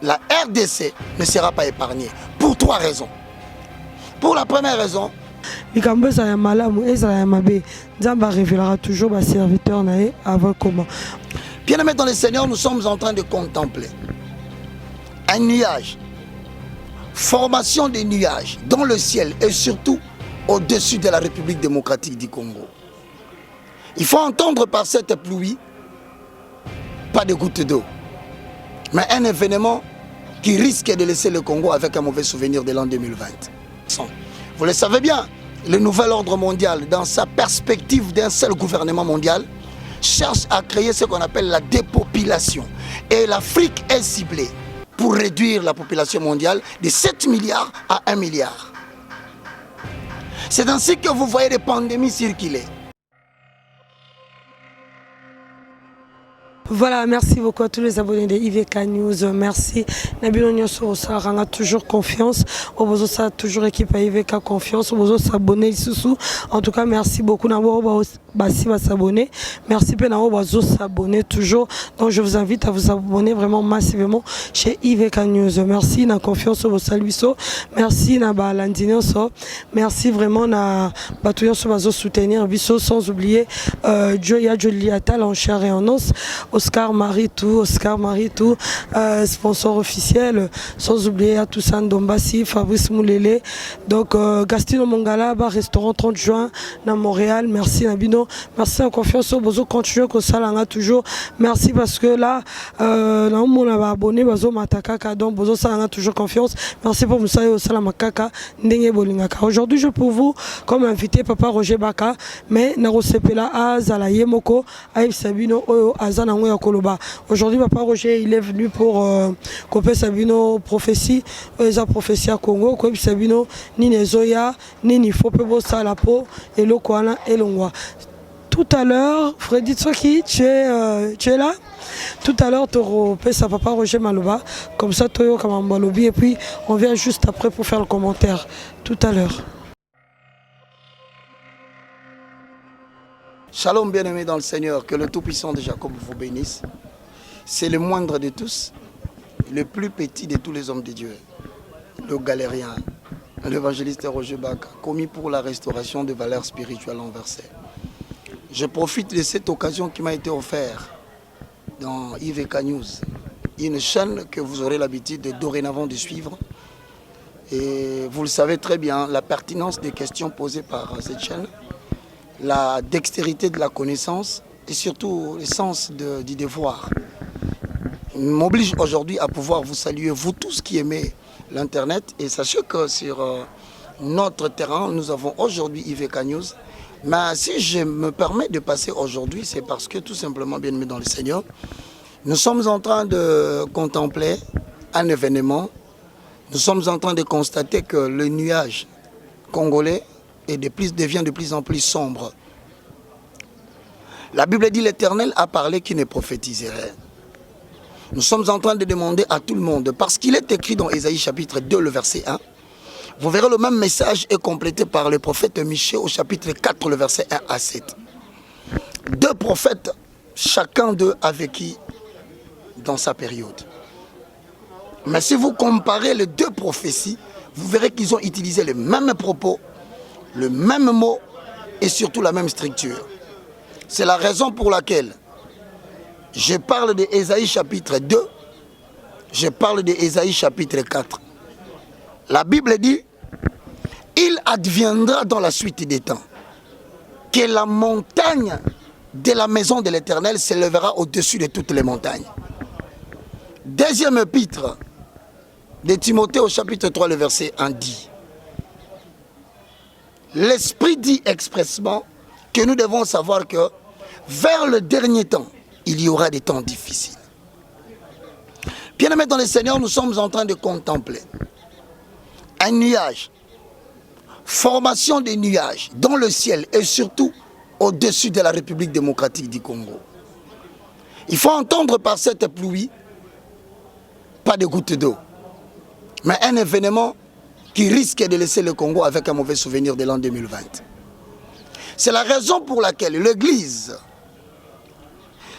la RDC ne sera pas épargnée. Pour 3 raisons. Pour la première raison, likambo ezala malamu ezala ya mabe nzambe révélera toujours ba serviteur na ye avant comment. Bien-aimés dans le Seigneur, nous sommes en train de contempler un nuage, formation des nuages dans le ciel et surtout au-dessus de la République démocratique du Congo. Il faut entendre par cette pluie, pas de gouttes d'eau, mais un événement qui risque de laisser le Congo avec un mauvais souvenir de l'an 2020. Vous le savez bien, le nouvel ordre mondial, dans sa perspective d'un seul gouvernement mondial, cherche à créer ce qu'on appelle la dépopulation. Et l'Afrique est ciblée pour réduire la population mondiale de 7 milliards à 1 milliard. C'est ainsi que vous voyez les pandémies circuler. Voilà, merci beaucoup à tous les abonnés de IVK News. Merci. Nabino Nyoso a toujours confiance. Obozo a toujours équipe à IVK confiance. Obozo s'abonner sous. En tout cas, merci beaucoup. Nabo Bassi va s'abonner. Merci Penao Bazo s'abonner toujours. Donc je vous invite à vous abonner vraiment massivement chez IVK News. Merci na confiance au Saluiso. Merci na Balandinoso. Merci vraiment na Batouyon so Bazo soutenir Biso, sans oublier Joya Joliata en chair et en os. Oscar Maritou, sponsor officiel, sans oublier à Toussaint Dombassi, Fabrice Moulele, donc Gastino Mongala, restaurant 30 juin à Montréal, merci Nabino, merci en confiance au Bozo, continuez que ça l'a toujours, merci parce que là, on a abonné, Bozo Matakaka, donc Bozo ça l'a toujours confiance, merci pour Moussa au Salamakaka, Ndenge Bolingaka. Aujourd'hui, je peux vous, comme invité, Papa Roger Baka, mais Narosepela à Zalaye Moko, Aïf Sabino, Azana. Aujourd'hui, Papa Roger, il est venu pour couper Sabino prophétie, la prophétie à Congo, couper Sabino, ni Nezoya, ni Nifopebo Salapo, et le Kouana et l'Ongwa. Tout à l'heure, Freddy Tsoki, tu es là? Tout à l'heure, tu auras Papa Roger Maloba, comme ça, Toyo Kamambalobi, et puis on vient juste après pour faire le commentaire. Tout à l'heure. Shalom bien-aimés dans le Seigneur, que le Tout-Puissant de Jacob vous bénisse. C'est le moindre de tous, le plus petit de tous les hommes de Dieu, le galérien, l'évangéliste Roger Baka, commis pour la restauration de valeurs spirituelles renversées. Je profite de cette occasion qui m'a été offerte dans IVK News, une chaîne que vous aurez l'habitude de dorénavant de suivre. Et vous le savez très bien, la pertinence des questions posées par cette chaîne, la dextérité de la connaissance et surtout le sens du devoir m'oblige aujourd'hui à pouvoir vous saluer, vous tous qui aimez l'Internet. Et sachez que sur notre terrain, nous avons aujourd'hui IVK News. Mais si je me permets de passer aujourd'hui, c'est parce que tout simplement, bien aimé dans le Seigneur, nous sommes en train de contempler un événement. Nous sommes en train de constater que le nuage congolais devient de plus en plus sombre. La Bible dit l'Éternel a parlé qui ne prophétiserait. Nous sommes en train de demander à tout le monde, parce qu'il est écrit dans Ésaïe chapitre 2, le verset 1, vous verrez le même message est complété par le prophète Michée au chapitre 4, le verset 1 à 7. 2 prophètes, chacun d'eux a vécu dans sa période. Mais si vous comparez les 2 prophéties, vous verrez qu'ils ont utilisé les mêmes propos, le même mot et surtout la même structure. C'est la raison pour laquelle je parle de Ésaïe chapitre 2, je parle de Ésaïe chapitre 4. La Bible dit, il adviendra dans la suite des temps que la montagne de la maison de l'Éternel s'élèvera au-dessus de toutes les montagnes. Deuxième épître de Timothée au chapitre 3, le verset 1 dit, l'Esprit dit expressement que nous devons savoir que vers le dernier temps, il y aura des temps difficiles. Bien-aimés dans le Seigneur, nous sommes en train de contempler un nuage, formation des nuages dans le ciel et surtout au-dessus de la République démocratique du Congo. Il faut entendre par cette pluie, pas de gouttes d'eau, mais un événement qui risque de laisser le Congo avec un mauvais souvenir de l'an 2020. C'est la raison pour laquelle l'Église,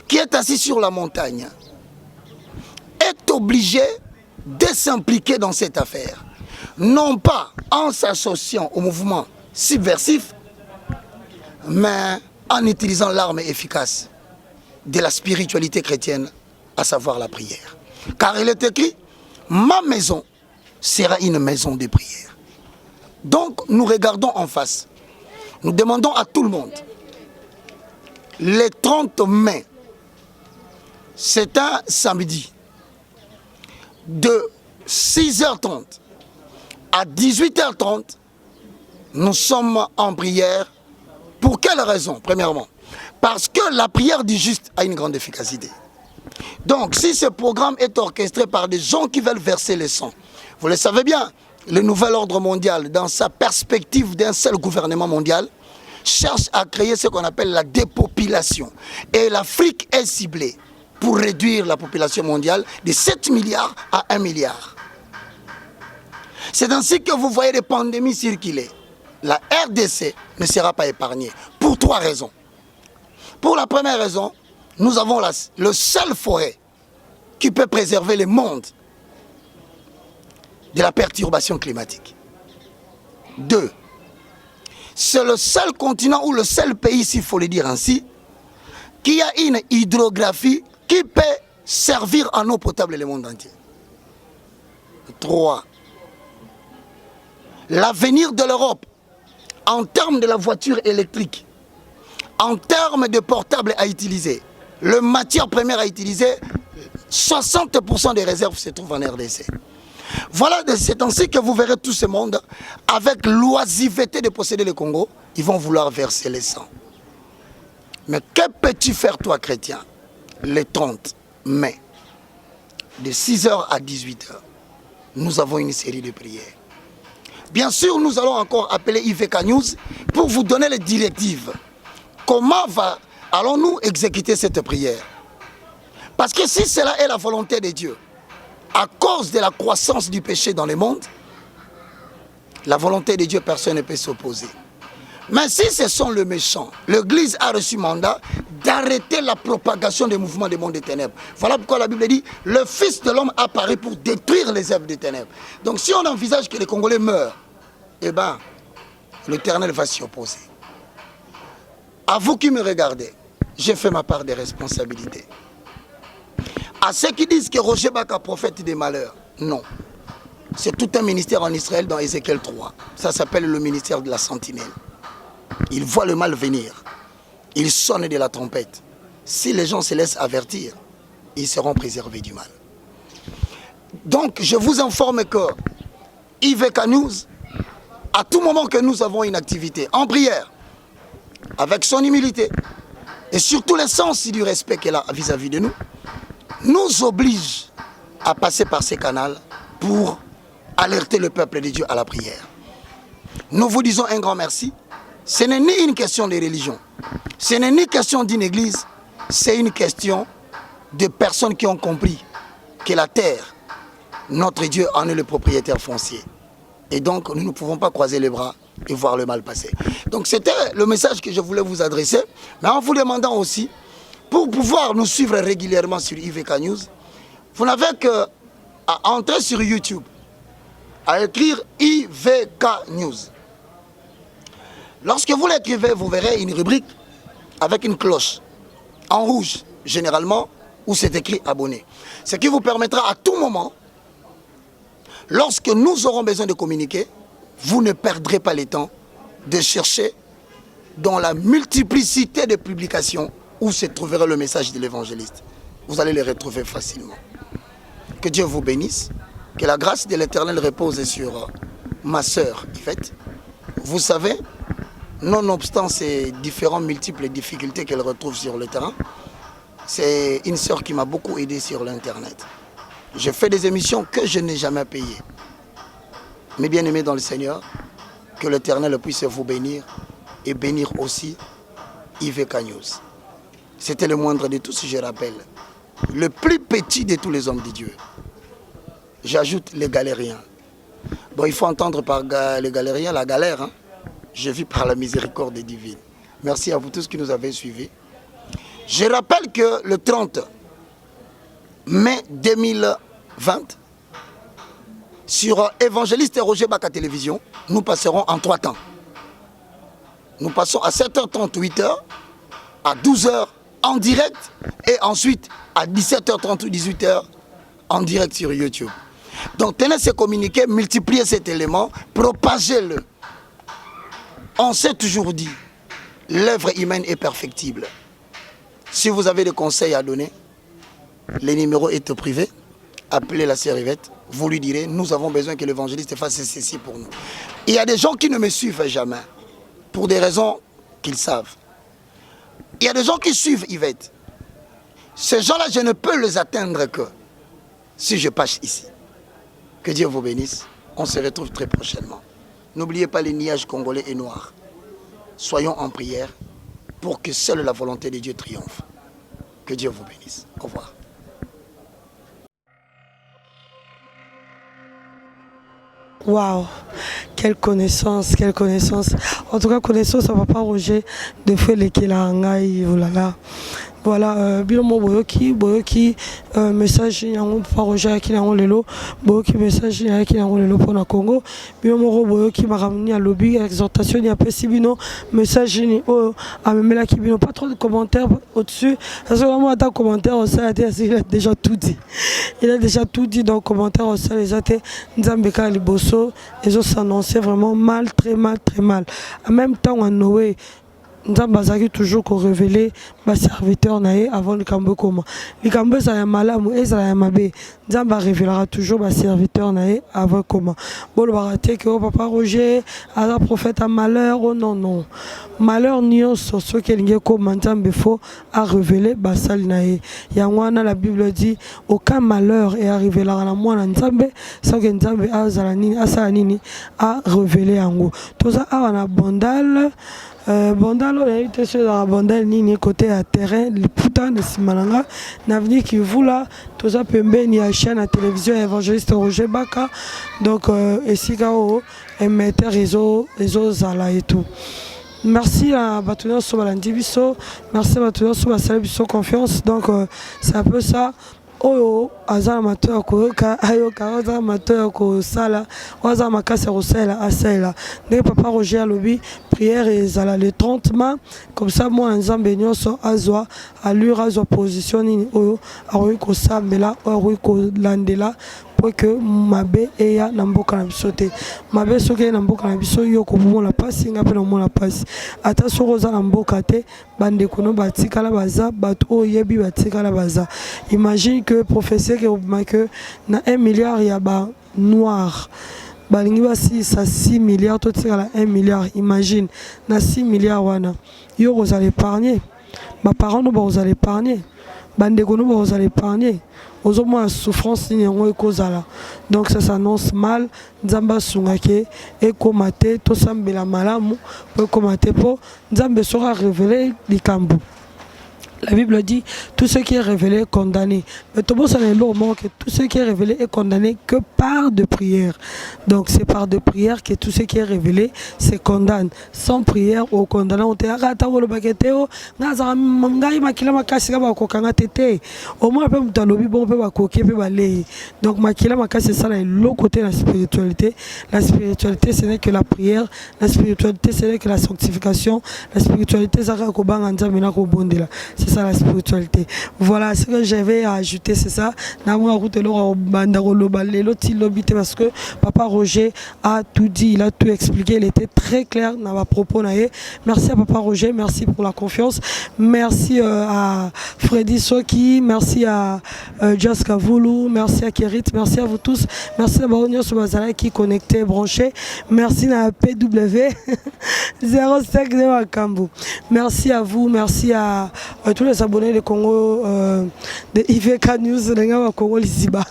qui est assise sur la montagne, est obligée de s'impliquer dans cette affaire, non pas en s'associant au mouvement subversif, mais en utilisant l'arme efficace de la spiritualité chrétienne, à savoir la prière. Car il est écrit, ma maison sera une maison de prière. Donc nous regardons en face. Nous demandons à tout le monde, le 30 mai, c'est un samedi, de 6h30 à 18h30, nous sommes en prière. Pour quelle raison? Premièrement, parce que la prière du juste a une grande efficacité. Donc, si ce programme est orchestré par des gens qui veulent verser le sang, vous le savez bien, le nouvel ordre mondial, dans sa perspective d'un seul gouvernement mondial, cherche à créer ce qu'on appelle la dépopulation. Et l'Afrique est ciblée pour réduire la population mondiale de 7 milliards à 1 milliard. C'est ainsi que vous voyez des pandémies circuler. La RDC ne sera pas épargnée pour 3 raisons. Pour la première raison, nous avons le seul forêt qui peut préserver le monde de la perturbation climatique. 2, c'est le seul continent ou le seul pays, s'il faut le dire ainsi, qui a une hydrographie qui peut servir en eau potable le monde entier. 3, l'avenir de l'Europe en termes de la voiture électrique, en termes de portables à utiliser, le matière première à utiliser, 60% des réserves se trouvent en RDC. Voilà, c'est ainsi que vous verrez tout ce monde, avec l'oisiveté de posséder le Congo, ils vont vouloir verser le sang. Mais que peux-tu faire toi, chrétien, le 30 mai, de 6h à 18h, nous avons une série de prières. Bien sûr, nous allons encore appeler IVK News pour vous donner les directives. Comment allons-nous exécuter cette prière? Parce que si cela est la volonté de Dieu, à cause de la croissance du péché dans le monde, la volonté de Dieu, personne ne peut s'opposer. Mais si ce sont les méchants, l'Église a reçu mandat d'arrêter la propagation des mouvements des mondes des ténèbres. Voilà pourquoi la Bible dit, le Fils de l'homme apparaît pour détruire les œuvres des ténèbres. Donc si on envisage que les Congolais meurent, eh bien, l'Éternel va s'y opposer. À vous qui me regardez, j'ai fait ma part des responsabilités. À ceux qui disent que Roger Baka prophète des malheurs, non. C'est tout un ministère en Israël dans Ézéchiel 3. Ça s'appelle le ministère de la sentinelle. Il voit le mal venir. Il sonne de la trompette. Si les gens se laissent avertir, ils seront préservés du mal. Donc, je vous informe que IVK News, à tout moment que nous avons une activité en prière, avec son humilité, et surtout le sens du respect qu'elle a vis-à-vis de nous, nous oblige à passer par ces canaux pour alerter le peuple de Dieu à la prière. Nous vous disons un grand merci. Ce n'est ni une question de religion, ce n'est ni question d'une église, c'est une question de personnes qui ont compris que la terre, notre Dieu en est le propriétaire foncier. Et donc nous ne pouvons pas croiser les bras et voir le mal passer. Donc c'était le message que je voulais vous adresser, mais en vous demandant aussi, pour pouvoir nous suivre régulièrement sur IVK News, vous n'avez qu'à entrer sur YouTube, à écrire IVK News. Lorsque vous l'écrivez, vous verrez une rubrique avec une cloche en rouge, généralement, où c'est écrit abonné. Ce qui vous permettra à tout moment, lorsque nous aurons besoin de communiquer, vous ne perdrez pas le temps de chercher dans la multiplicité de publications où se trouverait le message de l'évangéliste. Vous allez les retrouver facilement. Que Dieu vous bénisse, que la grâce de l'Éternel repose sur ma sœur Yvette. Vous savez, nonobstant ces différentes multiples difficultés qu'elle retrouve sur le terrain, c'est une sœur qui m'a beaucoup aidé sur l'Internet. Je fais des émissions que je n'ai jamais payées. Mes bien-aimés dans le Seigneur, que l'Éternel puisse vous bénir et bénir aussi IVK News. C'était le moindre de tous, je rappelle. Le plus petit de tous les hommes de Dieu. J'ajoute les galériens. Bon, il faut entendre par les galériens la galère. Hein? Je vis par la miséricorde divine. Merci à vous tous qui nous avez suivis. Je rappelle que le 30 mai 2020, Sur Évangéliste Roger Baka Télévision, nous passerons en 3 temps. Nous passons à 7h30, 8h, à 12h en direct et ensuite à 17h30 ou 18h en direct sur YouTube. Donc tenez ce communiqué, multipliez cet élément, propagez-le. On s'est toujours dit, l'œuvre humaine est perfectible. Si vous avez des conseils à donner, les numéros est privé, appelez la sœur Yvette, vous lui direz, nous avons besoin que l'évangéliste fasse ceci pour nous. Il y a des gens qui ne me suivent jamais, pour des raisons qu'ils savent. Il y a des gens qui suivent Yvette. Ces gens-là, je ne peux les atteindre que si je passe ici. Que Dieu vous bénisse. On se retrouve très prochainement. N'oubliez pas les nuages congolais et noirs. Soyons en prière pour que seule la volonté de Dieu triomphe. Que Dieu vous bénisse. Au revoir. Waouh, quelle connaissance, quelle connaissance. En tout cas, connaissance, ça va pas Roger de faire les Kélangaï, oh là là. Voilà, bilomo boyoki message yango pa Roger qui nango lelo boyoki message qui nango lelo pour na Congo bilomo boyoki makamni à lobby exhortation ni apesi bino message ni o amemela ki bino pas trop de commentaires au-dessus parce que moi attends commentaire au ça il a déjà tout dit. Il a déjà tout dit dans le commentaire au ça les athées Nzambeka liboso ils ont s'annoncer vraiment mal, très mal, très mal. En même temps on Noé Nzamba zaki toujours qu'on révélait ma serviteur naé avant le cambo comment le cambo ça y malamu et ça y mabe Nzamba révélera toujours ma serviteur naé avant comment bon le baraté que papa Roger à la prophète à malheur oh non non malheur nion sur ce qu'il y a comme Nzamba faut à révéler basal naé yangwana la Bible dit aucun malheur est arrivé là la moi Nzamba sans que Nzamba a zalanini a salanini a révélé yango tout ça a un abondal Bondal, on a été sur la Bondal ni côté à terrain, le putain de Simalanga, n'avenir qui vous là, tout ça peut ni à chaîne à télévision évangéliste Roger Baka, donc et si kao émetteur réseau Zala et tout. Merci à Batouna Sobalandi Bisso, merci à Batouna Sobalandi Bisso confiance, donc c'est un peu ça. Oyo azala mateur ko ka ayoka azala mateur ko sala azala makasa ko sala asala ne papa Roger alobi prière et zala le 30 mai comme ça moi nzambe nyonso azwa allure azwa position ni oyo aroyi ko sambela aroyi ko landela pour que mabe eya na mboka na biso te mabe soki na mboka na biso yo ko bomona pasi ngape na mona pasi ata soko za na mboka te bande kono batikala baza bato oyebi batikala baza. Imagine que professeur que na 1 milliard ya ba noir balingi basi sa 6 milliards tout ça 1 milliard. Imagine na 6 milliards wana yo vous allez épargner ma parents nous vous allez épargner bande kono vous allez épargner aux moins souffrance ni ngo ekozala donc ça s'annonce mal nzamba sungake et komate to sambela malamu pour komate po nzambe sera révélé likambo. La Bible dit tout ce qui est révélé est condamné. Mais tout le monde sait que tout ce qui est révélé est condamné que par de prière. Donc c'est par de prière que tout ce qui est révélé se condamne. Sans prière au condamnant on te arata le baketeo ngaza ngai makila makasi ka ba kokanga tete. Au moins peut mutalobi bon peut ba koké peut ba lei. Donc makila makasi ça là l'autre côté de la spiritualité. La spiritualité ce n'est que la prière, la spiritualité ce n'est que la sanctification, la spiritualité ça ka ko banga nzambe na ko bondela. C'est ça la spiritualité. Voilà ce que j'avais à ajouter, c'est ça. Parce que Papa Roger a tout dit, il a tout expliqué, il était très clair dans ma propos. Merci à Papa Roger, merci pour la confiance. Merci à Freddy Soki, merci à Jaska Voulou, merci à Kerit, merci à vous tous. Merci à Baronio Soubazala qui est connecté, branché. Merci à PW 05 de Wakambu. Merci à vous, merci à tous les abonnés de Congo de IVK News de Congo Liziba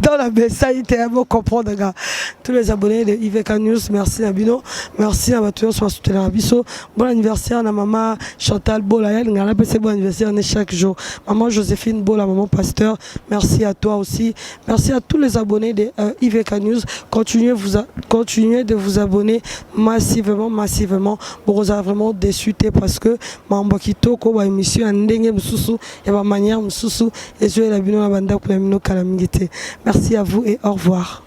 dans la Bessaï pour comprendre tous les abonnés de IVK News. Merci à Bino, merci à Mathieu sur soutenir Abisso. Bon anniversaire à maman Chantal Bola, bon anniversaire chaque jour. Maman Joséphine Bola, maman Pasteur, merci à toi aussi. Merci à tous les abonnés de IVK News. Continuez de vous abonner massivement. Bon, vous avez vraiment déçu parce que Mambo Kitoko wa émission ndenge mususu ya ba manière mususu et je la bino na banda pour la mino kalamingité. Merci à vous et au revoir.